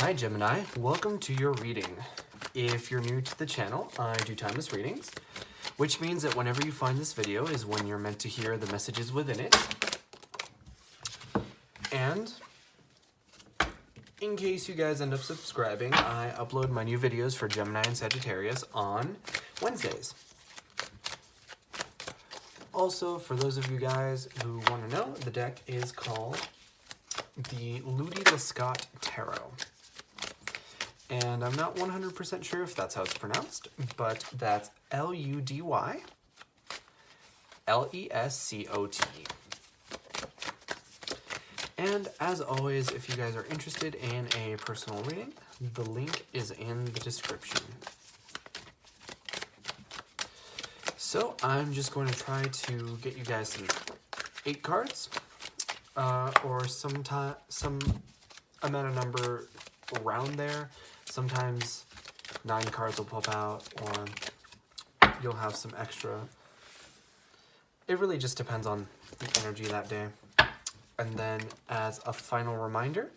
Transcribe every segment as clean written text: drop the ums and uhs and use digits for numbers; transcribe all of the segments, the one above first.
Hi Gemini, welcome to your reading. If you're new to the channel, I do timeless readings, which means that whenever you find this video is when you're meant to hear the messages within it. And in case you guys end up subscribing, I upload my new videos for Gemini and Sagittarius on Wednesdays. Also, for those of you guys who want to know, the deck is called the Ludi Lescott Tarot. And I'm not 100% sure if that's how it's pronounced, but that's L-U-D-Y L-E-S-C-O-T. And as always, if you guys are interested in a personal reading, the link is in the description. So I'm just going to try to get you guys some 8 cards, or some amount of number around there. Sometimes 9 cards will pop out, or you'll have some extra. It really just depends on the energy that day. And then as a final reminder,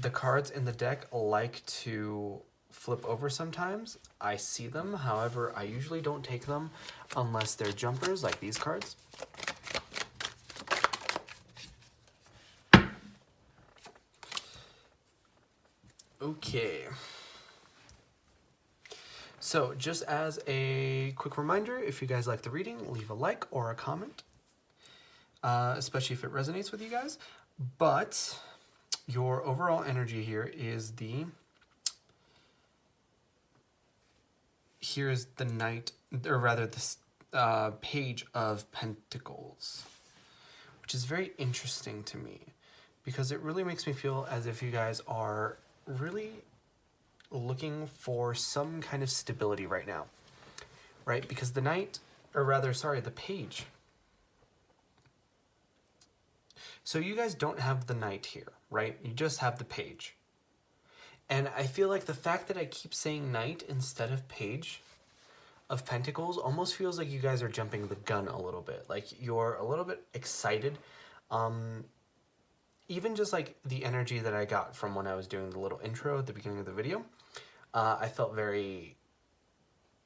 the cards in the deck like to flip over sometimes. I see them, however, I usually don't take them unless they're jumpers like these cards. Okay. So just as a quick reminder, if you guys like the reading, leave a like or a comment, especially if it resonates with you guys. But your overall energy here is here's the Knight, or rather this Page of Pentacles, which is very interesting to me because it really makes me feel as if you guys are really looking for some kind of stability right now, right? Because the Knight, or rather, sorry, the Page. So you guys don't have the Knight here, right? You just have the Page. And I feel like the fact that I keep saying Knight instead of Page of Pentacles almost feels like you guys are jumping the gun a little bit. Like you're a little bit excited. Even just like the energy that I got from when I was doing the little intro at the beginning of the video, I felt very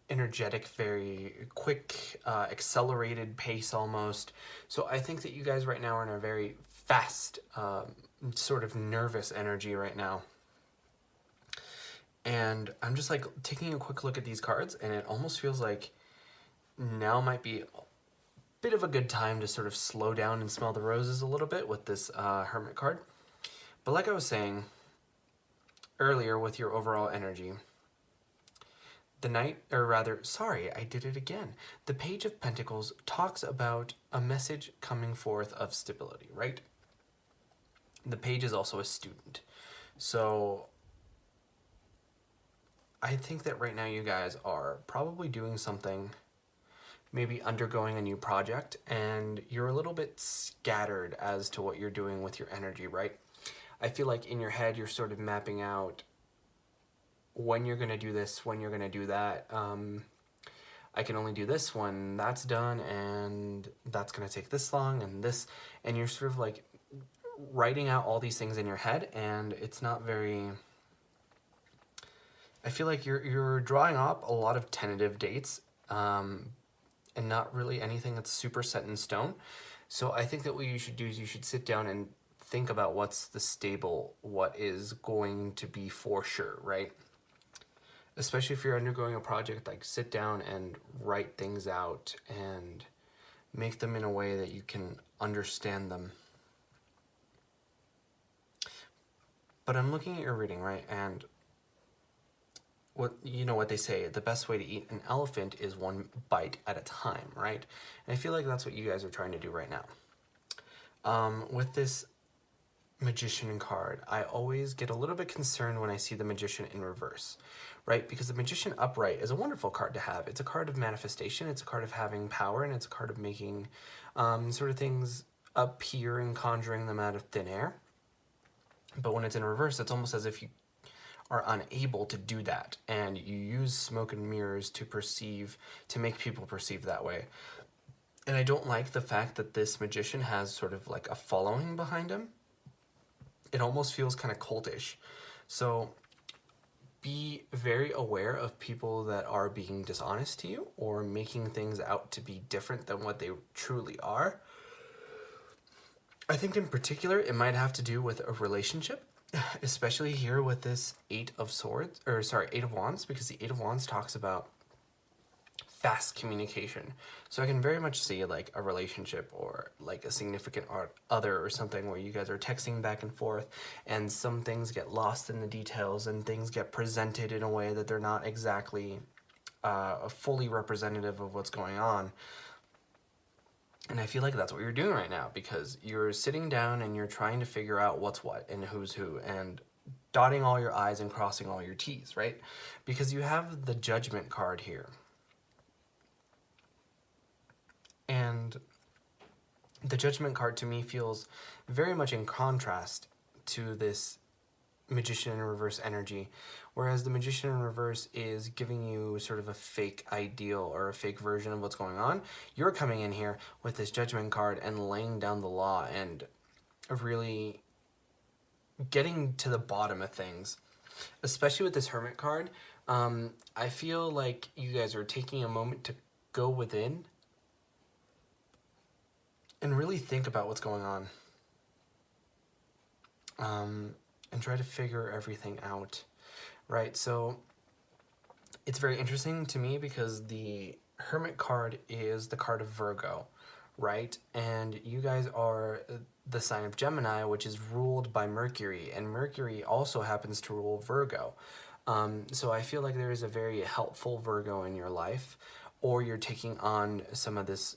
energetic, very quick, accelerated pace almost. So I think that you guys right now are in a very fast, sort of nervous energy right now. And I'm just like taking a quick look at these cards, and it almost feels like now might be bit of a good time to sort of slow down and smell the roses a little bit with this Hermit card. But like I was saying earlier with your overall energy, the Knight, or rather, sorry, I did it again. The Page of Pentacles talks about a message coming forth of stability, right? The Page is also a student. So I think that right now you guys are probably doing something, maybe undergoing a new project, and you're a little bit scattered as to what you're doing with your energy, right? I feel like in your head, you're sort of mapping out when you're going to do this, when you're going to do that. I can only do this when that's done, and that's going to take this long, and this, and you're sort of like writing out all these things in your head, and it's not very, I feel like you're drawing up a lot of tentative dates, and not really anything that's super set in stone. So I think that what you should do is you should sit down and think about what's the stable, what is going to be for sure, right? Especially if you're undergoing a project, like sit down and write things out and make them in a way that you can understand them. But I'm looking at your reading, right? And what they say, the best way to eat an elephant is one bite at a time, right? And I feel like that's what you guys are trying to do right now. With this Magician card, I always get a little bit concerned when I see the Magician in reverse, right? Because the Magician upright is a wonderful card to have. It's a card of manifestation, it's a card of having power, and it's a card of making sort of things appear and conjuring them out of thin air. But when it's in reverse, it's almost as if you are unable to do that, and you use smoke and mirrors to make people perceive that way. And I don't like the fact that this Magician has sort of like a following behind him. It almost feels kind of cultish. So be very aware of people that are being dishonest to you or making things out to be different than what they truly are. I think in particular, it might have to do with a relationship, especially here with this Eight of Wands, because the Eight of Wands talks about fast communication. So I can very much see like a relationship or like a significant other or something where you guys are texting back and forth and some things get lost in the details and things get presented in a way that they're not exactly fully representative of what's going on. And I feel like that's what you're doing right now, because you're sitting down and you're trying to figure out what's what and who's who and dotting all your I's and crossing all your T's, right? Because you have the Judgment card here. And the Judgment card to me feels very much in contrast to this Magician in Reverse energy, whereas the Magician in Reverse is giving you sort of a fake ideal or a fake version of what's going on. You're coming in here with this Judgment card and laying down the law and really getting to the bottom of things. Especially with this Hermit card, I feel like you guys are taking a moment to go within and really think about what's going on. And try to figure everything out, right? So it's very interesting to me because the Hermit card is the card of Virgo, right? And you guys are the sign of Gemini, which is ruled by Mercury, and Mercury also happens to rule Virgo. So I feel like there is a very helpful Virgo in your life, or you're taking on some of this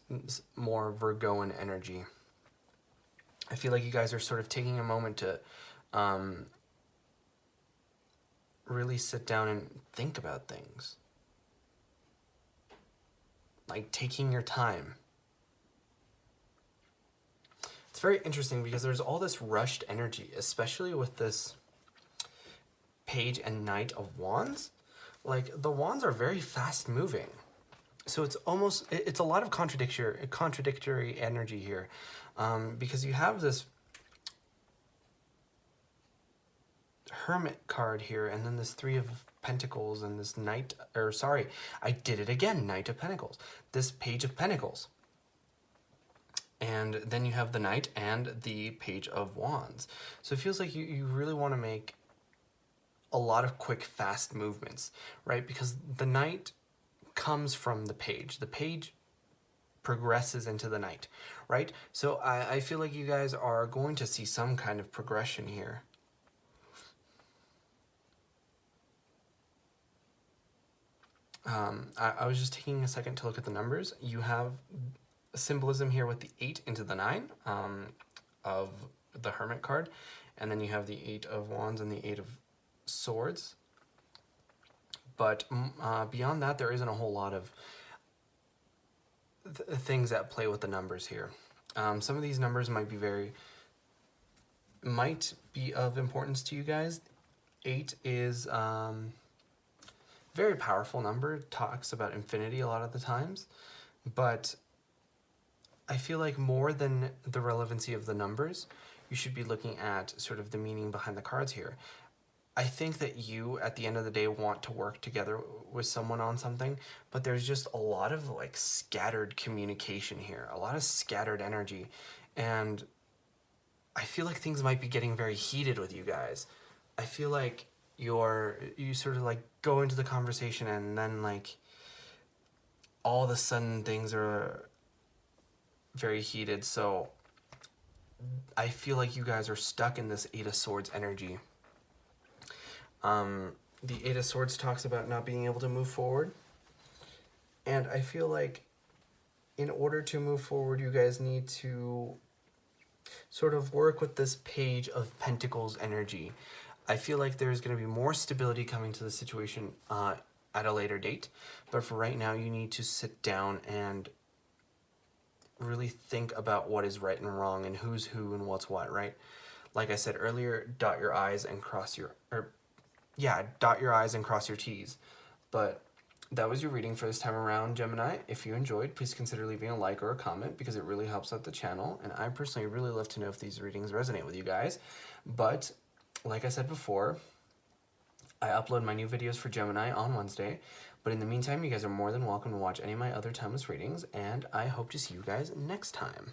more Virgoan energy. I feel like you guys are sort of taking a moment to really sit down and think about things. Like taking your time. It's very interesting because there's all this rushed energy, especially with this Page and Knight of Wands. Like the wands are very fast moving. So it's a lot of contradictory energy here, because you have this Hermit card here, and then this Three of Pentacles, and this Knight, or sorry, I did it again, Knight of Pentacles, this Page of Pentacles. And then you have the Knight and the Page of Wands. So it feels like you really want to make a lot of quick, fast movements, right? Because the Knight comes from the Page. The Page progresses into the Knight, right? So I feel like you guys are going to see some kind of progression here. I was just taking a second to look at the numbers. You have symbolism here with the 8 into the 9 of the Hermit card, and then you have the 8 of Wands and the 8 of Swords. But beyond that, there isn't a whole lot of things that play with the numbers here. Some of these numbers might be of importance to you guys. 8 is very powerful number. It talks about infinity a lot of the times, but I feel like more than the relevancy of the numbers, you should be looking at sort of the meaning behind the cards here. I think that you, at the end of the day, want to work together with someone on something, but there's just a lot of like scattered communication here, a lot of scattered energy, and I feel like things might be getting very heated with you guys. I feel like you sort of like go into the conversation and then like all of a sudden things are very heated. So I feel like you guys are stuck in this 8 of Swords energy. The 8 of Swords talks about not being able to move forward, and I feel like in order to move forward, you guys need to sort of work with this Page of Pentacles energy. I feel like there's going to be more stability coming to the situation at a later date, but for right now, you need to sit down and really think about what is right and wrong and who's who and what's what, right? Like I said earlier, dot your I's and cross your T's. But that was your reading for this time around, Gemini. If you enjoyed, please consider leaving a like or a comment because it really helps out the channel, and I personally really love to know if these readings resonate with you guys. But like I said before, I upload my new videos for Gemini on Wednesday, but in the meantime, you guys are more than welcome to watch any of my other timeless readings, and I hope to see you guys next time.